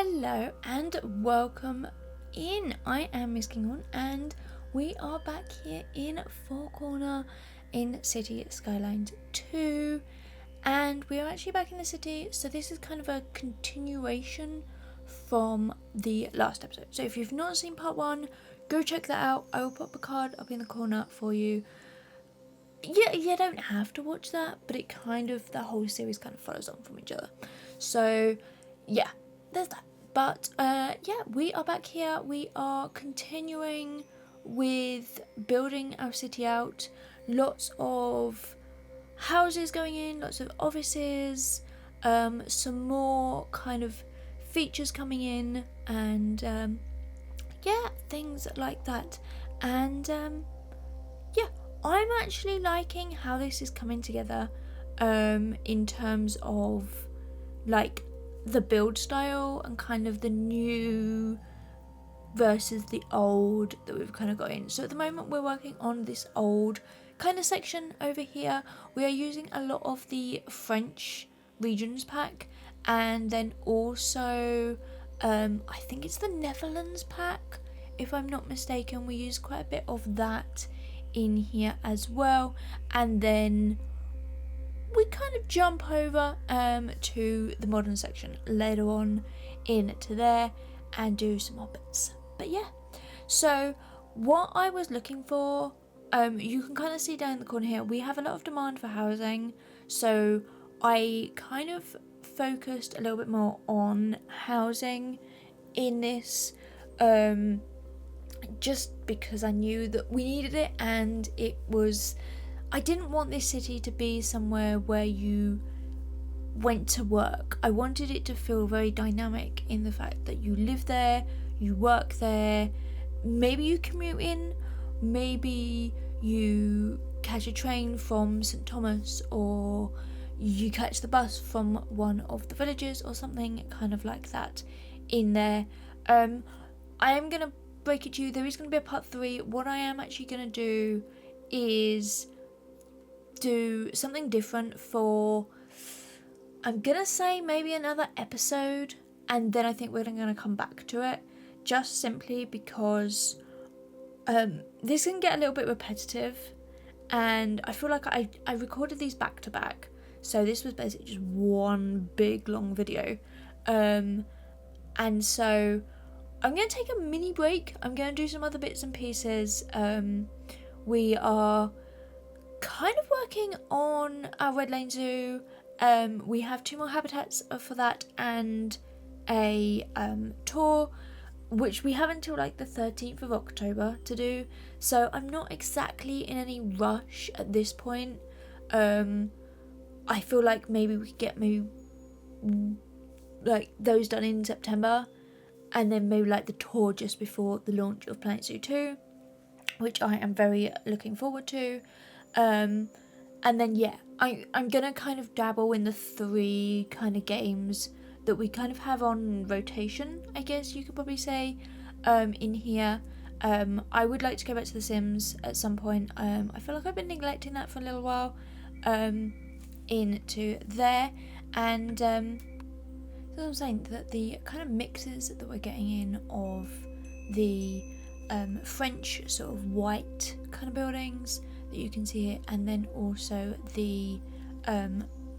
Hello and welcome in. I am Miss Kinghorn and we are back here in Falconer in City Skyline 2, and we are actually back in the city, so this is kind of a continuation from the last episode. So if you've not seen part 1, go check that out. I will pop a card up in the corner for you. Yeah, you don't have to watch that, but it kind of, the whole series kind of follows on from each other. So yeah, there's that. But yeah, we are back here. We are continuing with building our city out. Lots of houses going in, lots of offices, some more kind of features coming in, and yeah, things like that. And yeah, I'm actually liking how this is coming together in terms of like the build style and kind of the new versus the old that we've kind of got in. So at the moment we're working on this old kind of section over here. We are using a lot of the French regions pack, and then also I think it's the Netherlands pack if I'm not mistaken. We use quite a bit of that in here as well, and then we kind of jump over to the modern section later on into there and do some more bits. But yeah, so what I was looking for, you can kind of see down in the corner here, we have a lot of demand for housing, so I kind of focused a little bit more on housing in this, just because I knew that we needed it, and I didn't want this city to be somewhere where you went to work. I wanted it to feel very dynamic in the fact that you live there, you work there, maybe you commute in, maybe you catch a train from St. Thomas, or you catch the bus from one of the villages or something kind of like that in there. I am going to break it to you, there is going to be a part 3. What I am actually going to do is do something different for, I'm gonna say maybe another episode, and then I think we're gonna come back to it, just simply because this can get a little bit repetitive, and I feel like I recorded these back to back, so this was basically just one big long video, and so I'm gonna take a mini break. I'm gonna do some other bits and pieces. We are kind of working on our Red Lane Zoo. We have 2 more habitats for that, and a tour, which we have until like the 13th of October to do, so I'm not exactly in any rush at this point. I feel like maybe we could get like those done in September, and then maybe like the tour just before the launch of Planet Zoo 2, which I am very looking forward to. And then yeah, I'm gonna kind of dabble in the 3 kind of games that we kind of have on rotation, I guess you could probably say, in here. I would like to go back to The Sims at some point. I feel like I've been neglecting that for a little while, into there, and so I'm saying that the kind of mixes that we're getting in of the French sort of white kind of buildings that you can see here, and then also the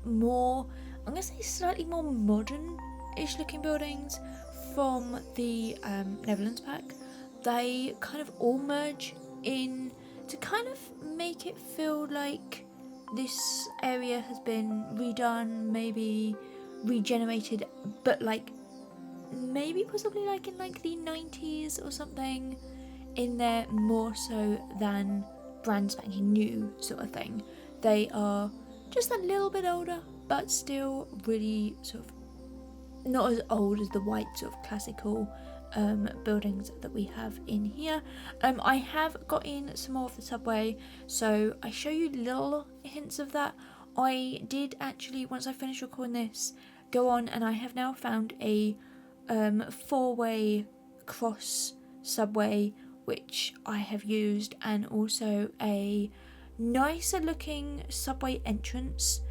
more, I'm gonna say slightly more modern-ish looking buildings from the Netherlands pack. They kind of all merge in to kind of make it feel like this area has been redone, maybe regenerated, but like maybe possibly like in like the 90s or something in there, more so than brand spanking new sort of thing. They are just a little bit older, but still really sort of not as old as the white sort of classical buildings that we have in here. I have got in some more of the subway, so I show you little hints of that. I did actually, once I finished recording this, go on, and I have now found a 4-way cross subway which I have used, and also a nicer looking subway entrance.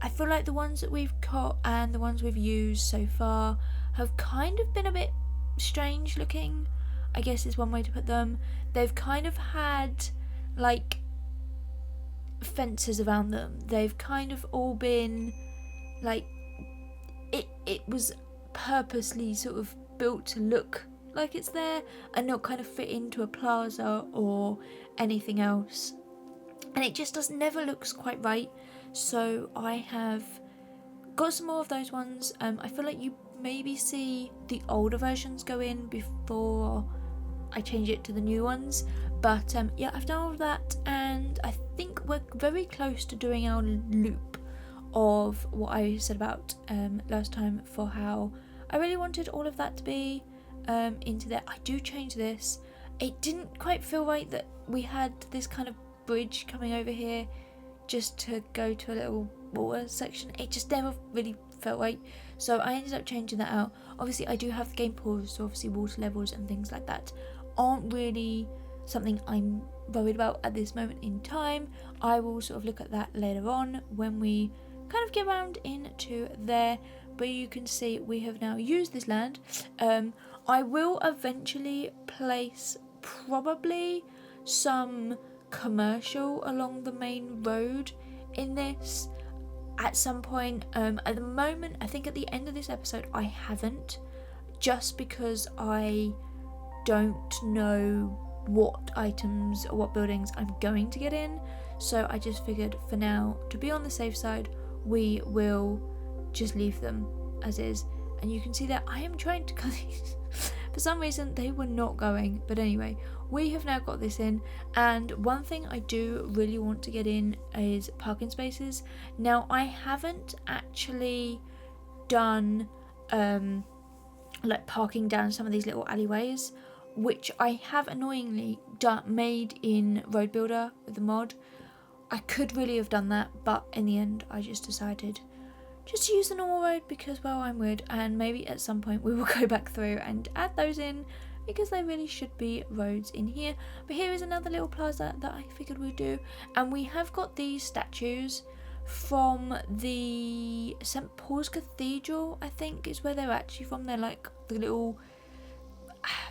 I feel like the ones that we've got and the ones we've used so far have kind of been a bit strange looking, I guess is one way to put them. They've kind of had like fences around them. They've kind of all been like, it was purposely sort of built to look like it's there and not kind of fit into a plaza or anything else, and it just never looks quite right. So I have got some more of those ones. I feel like you maybe see the older versions go in before I change it to the new ones, but yeah, I've done all of that, and I think we're very close to doing our loop of what I said about last time for how I really wanted all of that to be into there. I do change this. It didn't quite feel right that we had this kind of bridge coming over here just to go to a little water section. It just never really felt right, so I ended up changing that out. Obviously I do have the game paused, so obviously water levels and things like that aren't really something I'm worried about at this moment in time. I will sort of look at that later on when we kind of get around into there. But you can see we have now used this land. I will eventually place probably some commercial along the main road in this at some point. At the moment, I think at the end of this episode I haven't, just because I don't know what items or what buildings I'm going to get in. So I just figured for now, to be on the safe side, we will just leave them as is. And you can see that I am trying to cut these. For some reason they were not going, but anyway, we have now got this in. And one thing I do really want to get in is parking spaces. Now I haven't actually done like parking down some of these little alleyways, which I have annoyingly made in Road Builder with the mod. I could really have done that, but in the end I just decided just to use the normal road because, well, I'm weird, and maybe at some point we will go back through and add those in because they really should be roads in here. But here is another little plaza that I figured we'd do, and we have got these statues from the St. Paul's Cathedral, I think is where they're actually from. They're like the little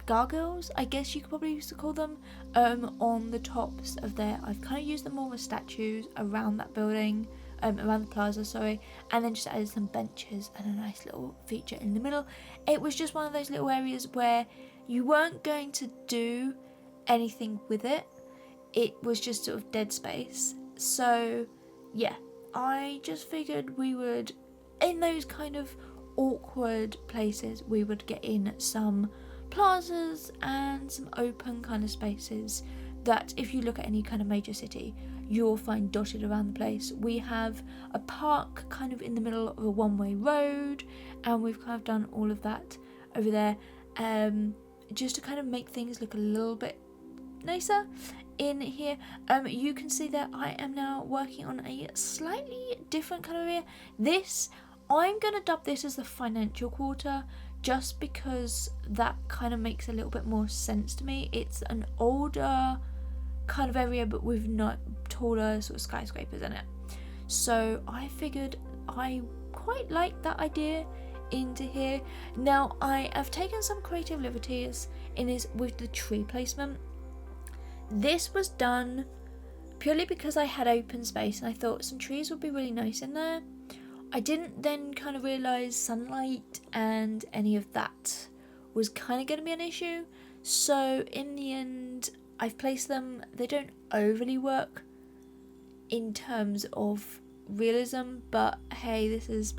gargoyles, I guess you could probably used to call them, on the tops of there. I've kind of used them more as statues around that building, around the plaza, sorry, and then just added some benches and a nice little feature in the middle. It was just one of those little areas where you weren't going to do anything with it. It was just sort of dead space. So yeah, I just figured we would, in those kind of awkward places, we would get in some plazas and some open kind of spaces that if you look at any kind of major city you'll find dotted around the place. We have a park kind of in the middle of a one-way road, and we've kind of done all of that over there, just to kind of make things look a little bit nicer in here. You can see that I am now working on a slightly different kind of area. This, I'm going to dub this as the financial quarter, just because that kind of makes a little bit more sense to me. It's an older kind of area, but with not taller sort of skyscrapers in it. So I figured I quite like that idea into here. Now I have taken some creative liberties in this with the tree placement. This was done purely because I had open space and I thought some trees would be really nice in there. I didn't then kind of realise sunlight and any of that was kind of going to be an issue. So in the end I've placed them. They don't overly work in terms of realism, but hey, this is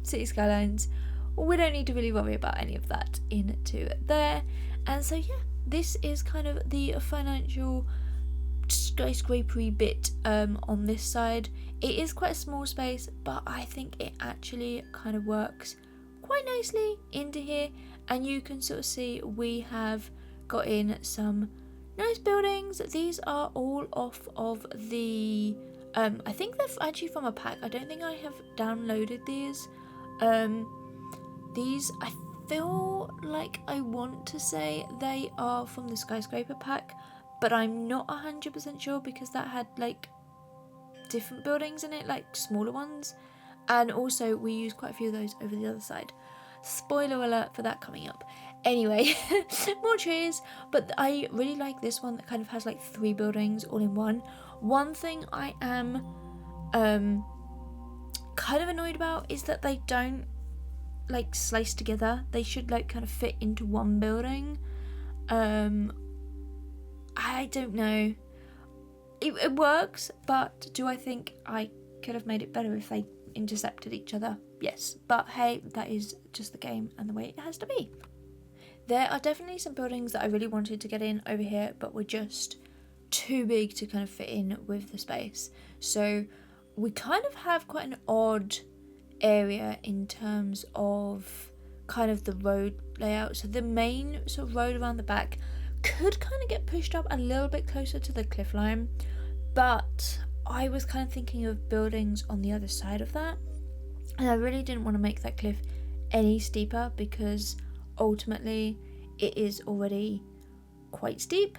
City Skylines. We don't need to really worry about any of that into there. And so yeah, this is kind of the financial skyscrapery bit on this side. It is quite a small space, but I think it actually kind of works quite nicely into here. And you can sort of see we have got in some nice buildings. These are all off of the I think they're actually from a pack. I don't think I have downloaded these. These, I feel like I want to say they are from the skyscraper pack, but I'm not 100% sure because that had like different buildings in it, like smaller ones, and also we used quite a few of those over the other side. Spoiler alert for that coming up. Anyway, more trees, but I really like this one that kind of has like 3 buildings all in one. One thing I am kind of annoyed about is that they don't like slice together. They should like kind of fit into one building. I don't know. It works, but do I think I could have made it better if they intercepted each other? Yes, but hey, that is just the game and the way it has to be. There are definitely some buildings that I really wanted to get in over here, but were just too big to kind of fit in with the space. So we kind of have quite an odd area in terms of kind of the road layout. So the main sort of road around the back could kind of get pushed up a little bit closer to the cliff line, but I was kind of thinking of buildings on the other side of that, and I really didn't want to make that cliff any steeper because ultimately it is already quite steep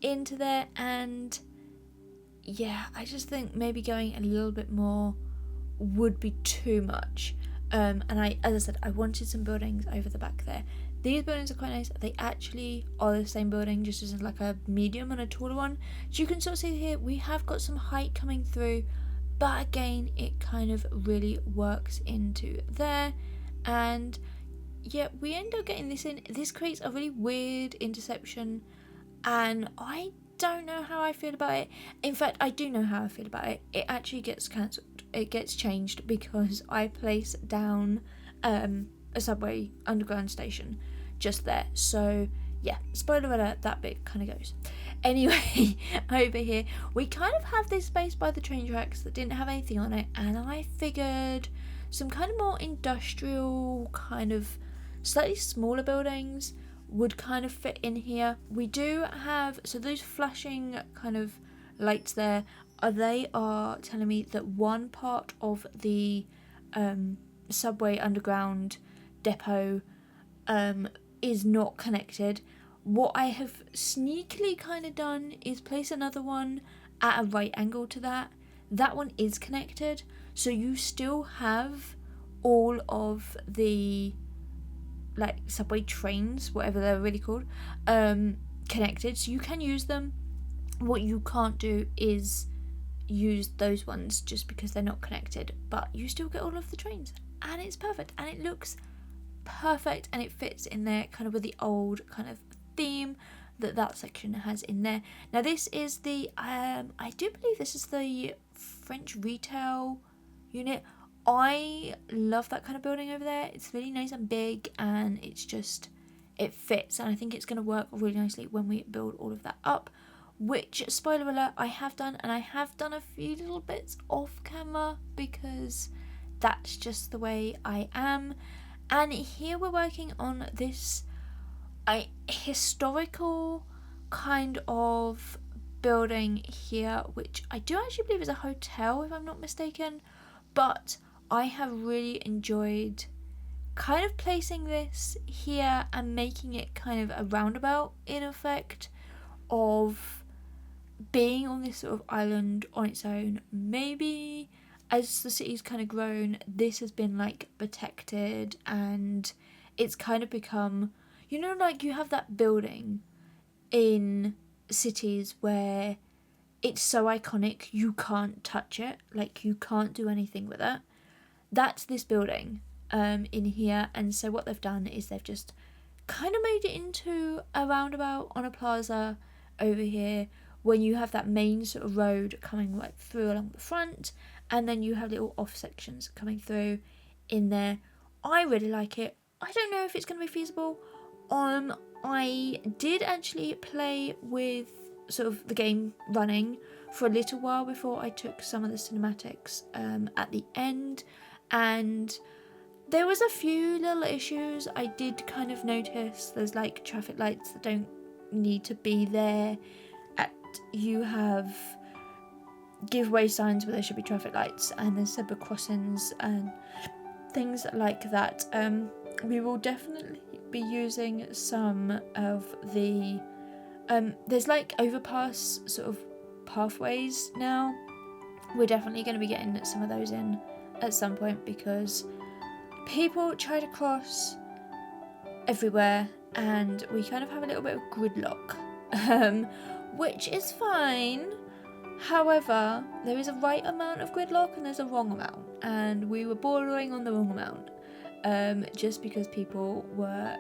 into there, and yeah, I just think maybe going a little bit more would be too much. And as I said, I wanted some buildings over the back there. These buildings are quite nice. They actually are the same building, just as like a medium and a taller one. So you can sort of see here, we have got some height coming through, but again, it kind of really works into there. And yeah, we end up getting this in. This creates a really weird interception, and I don't know how I feel about it. In fact, I do know how I feel about it. It actually gets cancelled. It gets changed because I place down a subway underground station just there. So yeah, spoiler alert, that bit kind of goes. Anyway, over here we kind of have this space by the train tracks that didn't have anything on it, and I figured some kind of more industrial, kind of slightly smaller buildings would kind of fit in here. We do have, so those flashing kind of lights there, they are telling me that one part of the subway underground depot is not connected. What I have sneakily kind of done is place another one at a right angle to that. That one is connected, so you still have all of the like subway trains, whatever they're really called, connected, so you can use them. What you can't do is use those ones just because they're not connected, but you still get all of the trains, and it's perfect, and it looks perfect, and it fits in there kind of with the old kind of theme that section has in there. Now this is the I do believe this is the French retail unit. I love that kind of building over there. It's really nice and big, and it's just, it fits, and I think it's going to work really nicely when we build all of that up, which, spoiler alert, I have done, and I have done a few little bits off camera because that's just the way I am. And here we're working on this historical kind of building here, which I do actually believe is a hotel if I'm not mistaken, but I have really enjoyed kind of placing this here and making it kind of a roundabout in effect of being on this sort of island on its own. Maybe as the city's kind of grown, this has been like protected, and it's kind of become, you know, like you have that building in cities where it's so iconic you can't touch it, like you can't do anything with it. That's this building in here, and so what they've done is they've just kind of made it into a roundabout on a plaza over here, when you have that main sort of road coming right through along the front, and then you have little off sections coming through in there. I really like it. I don't know if it's going to be feasible. I did actually play with sort of the game running for a little while before I took some of the cinematics at the end, and there was a few little issues I did kind of notice. There's like traffic lights that don't need to be there. You have giveaway signs where there should be traffic lights, and there's zebra crossings and things like that. We will definitely be using some of the there's like overpass sort of pathways now. We're definitely going to be getting some of those in at some point, because people try to cross everywhere, and we kind of have a little bit of gridlock, which is fine. However, there is a right amount of gridlock and there's a wrong amount, and we were bordering on the wrong amount, just because people were,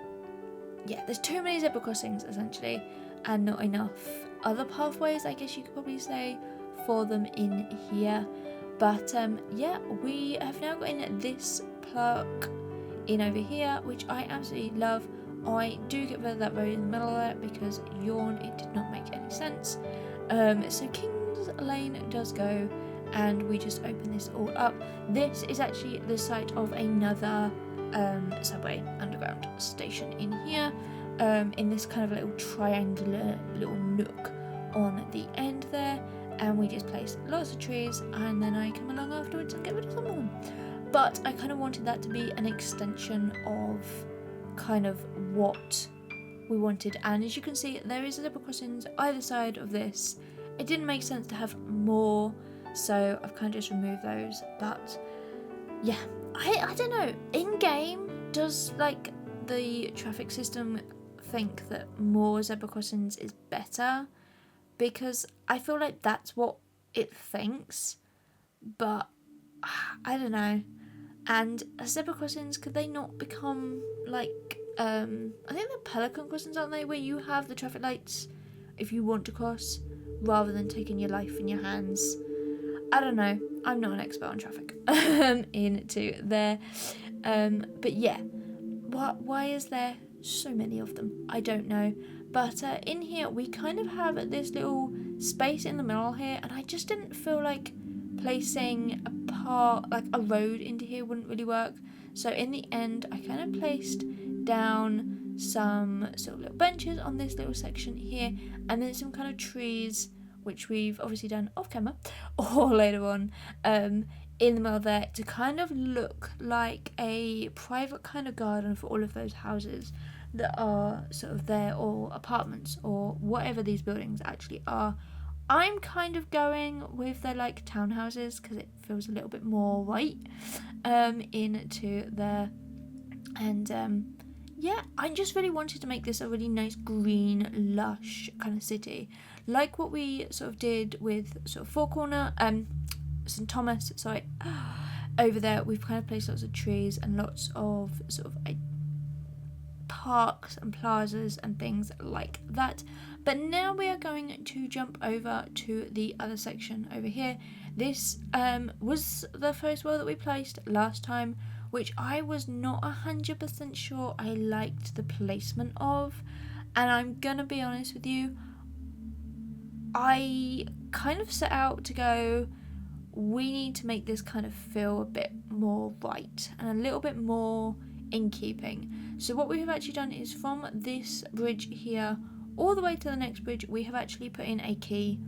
there's too many zebra crossings essentially, and not enough other pathways, I guess you could probably say, for them in here. But we have now got in this plaque in over here, which I absolutely love. I do get rid of that road in the middle there because yawn, it did not make any sense. So King's Lane does go, and we just open this all up. This is actually the site of another subway underground station in here, in this kind of little triangular little nook on the end there, and we just place lots of trees, and then I come along afterwards and get rid of some of them. But I kind of wanted that to be an extension of kind of what we wanted, and as you can see, there is zebra crossings either side of this. It didn't make sense to have more, so I've kind of just removed those. But yeah, I don't know, in game, does like the traffic system think that more zebra crossings is better? Because I feel like that's what it thinks, but I don't know. And zebra crossings, could they not become like, I think they're pelican crossings, aren't they, where you have the traffic lights if you want to cross, rather than taking your life in your hands? I don't know, I'm not an expert on traffic into there, but yeah, why is there so many of them? I don't know. But in here we kind of have this little space in the middle here, and I just didn't feel like placing a road into here wouldn't really work. So in the end, I kind of placed down some sort of little benches on this little section here, and then some kind of trees, which we've obviously done off camera or later on, in the middle there, to kind of look like a private kind of garden for all of those houses that are sort of there, or apartments, or whatever these buildings actually are. I'm kind of going with the like townhouses because it feels a little bit more right into there. And I just really wanted to make this a really nice green lush kind of city, like what we sort of did with sort of Falconer, St Thomas, sorry, over there. We've kind of placed lots of trees and lots of sort of parks and plazas and things like that. But now we are going to jump over to the other section over here. This was the first wall that we placed last time, which I was not 100% sure I liked the placement of, and I'm gonna be honest with you, I kind of set out to go, we need to make this kind of feel a bit more right and a little bit more in keeping. So what we have actually done is, from this bridge here all the way to the next bridge, we have actually put in a key.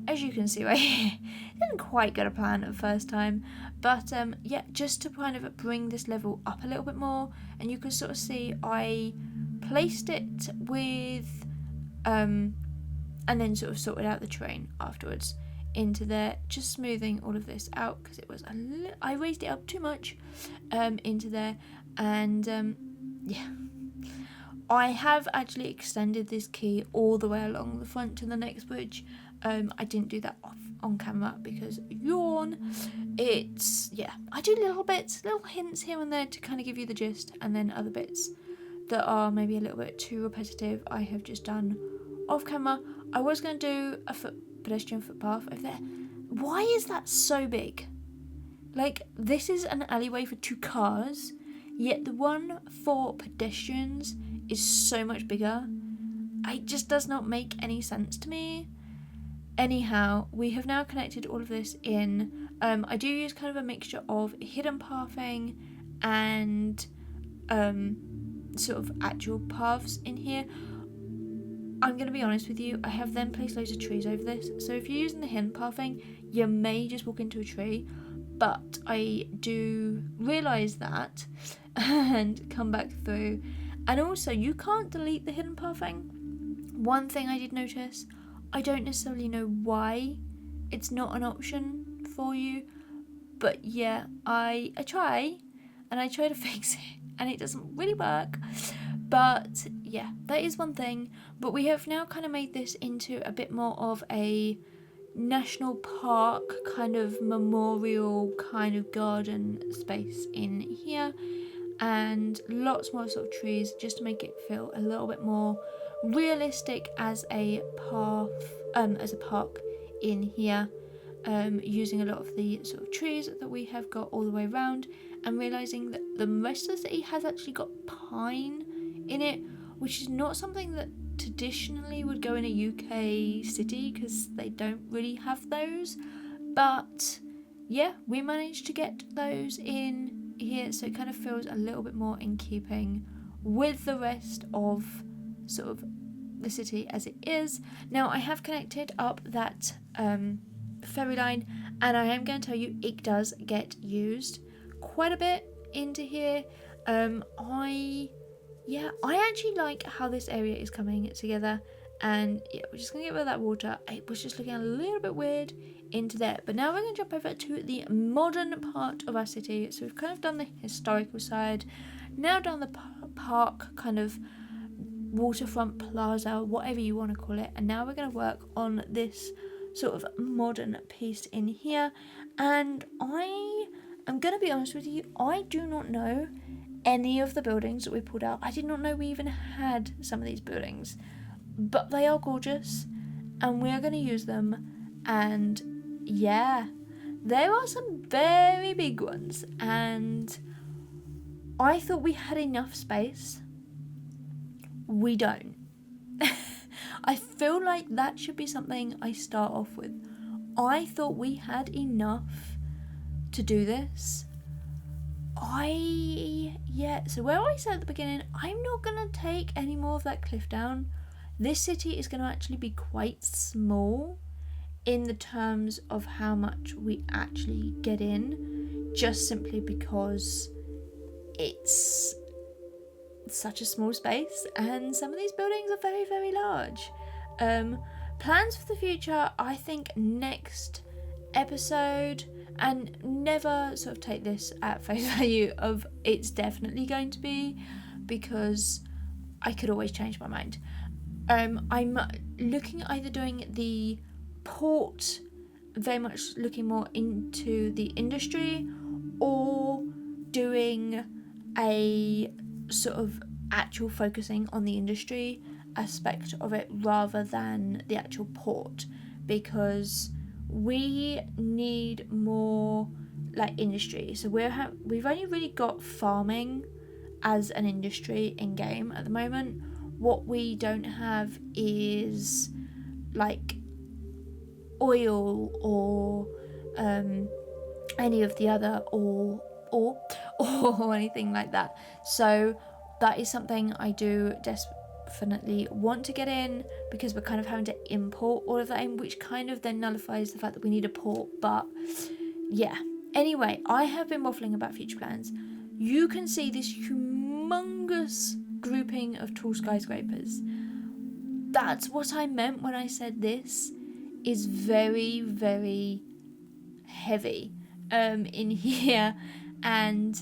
As you can see right here, didn't quite get a plan at first time, but just to kind of bring this level up a little bit more. And you can sort of see I placed it with and then sort of sorted out the terrain afterwards into there, just smoothing all of this out because it was I raised it up too much into there. And I have actually extended this key all the way along the front to the next bridge. I didn't do that on camera because yawn. I do little bits, little hints here and there to kind of give you the gist, and then other bits that are maybe a little bit too repetitive I have just done off camera. I was going to do a pedestrian footpath over there. Why is that so big? Like, this is an alleyway for 2 cars, yet the one for pedestrians is so much bigger. It just does not make any sense to me. Anyhow, we have now connected all of this in. I do use kind of a mixture of hidden pathing and sort of actual paths in here. I'm going to be honest with you, I have then placed loads of trees over this. So if you're using the hidden pathing, you may just walk into a tree. But I do realise that and come back through. And also, you can't delete the hidden pathing. One thing I did notice, I don't necessarily know why it's not an option for you, but yeah, I try, and I try to fix it and it doesn't really work. But yeah, that is one thing. But we have now kind of made this into a bit more of a national park kind of memorial kind of garden space in here, and lots more sort of trees just to make it feel a little bit more realistic as a park in here, using a lot of the sort of trees that we have got all the way around, and realizing that the rest of the city has actually got pine in it, which is not something that traditionally would go in a UK city because they don't really have those. But yeah, we managed to get those in here, so it kind of feels a little bit more in keeping with the rest of sort of the city as it is. Now I have connected up that ferry line, and I am going to tell you it does get used quite a bit into here. I actually like how this area is coming together, and yeah, we're just gonna get rid of that water. It was just looking a little bit weird into there, but now we're gonna jump over to the modern part of our city. So we've kind of done the historical side, now done the park kind of waterfront plaza, whatever you want to call it, and now we're going to work on this sort of modern piece in here. And I am going to be honest with you, I do not know any of the buildings that we pulled out. I did not know we even had some of these buildings, but they are gorgeous and we're going to use them. And yeah, there are some very big ones, and I thought we had enough space. We don't. I feel like that should be something I start off with. I thought we had enough to do this. So where I said at the beginning, I'm not going to take any more of that cliff down. This city is going to actually be quite small in the terms of how much we actually get in, just simply because it's such a small space and some of these buildings are very, very large. Plans for the future, I think next episode, and never sort of take this at face value of it's definitely going to be, because I could always change my mind. I'm looking at either doing the port, very much looking more into the industry, or doing a sort of actual focusing on the industry aspect of it rather than the actual port, because we need more like industry. So we've only really got farming as an industry in game at the moment. What we don't have is like oil or any of the other or anything like that. So that is something I do definitely want to get in, because we're kind of having to import all of that in, which kind of then nullifies the fact that we need a port. But yeah, anyway, I have been waffling about future plans. You can see this humongous grouping of tall skyscrapers. That's what I meant when I said this is very, very heavy in here, and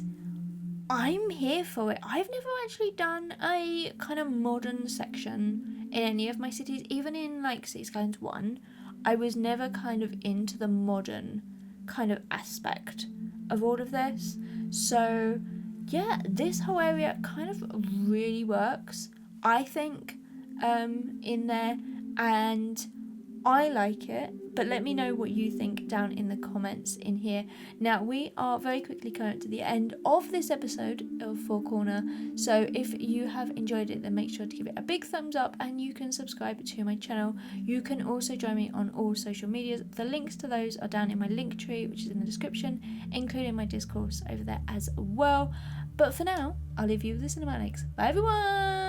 I'm here for it. I've never actually done a kind of modern section in any of my cities. Even in like City Skylines 1, I was never kind of into the modern kind of aspect of all of this. So yeah, this whole area kind of really works, I think, in there, and I like it. But let me know what you think down in the comments in here. Now, we are very quickly coming to the end of this episode of Four Corner. So if you have enjoyed it, then make sure to give it a big thumbs up, and you can subscribe to my channel. You can also join me on all social medias. The links to those are down in my link tree, which is in the description, including my discourse over there as well. But for now, I'll leave you with the cinematics. Bye everyone!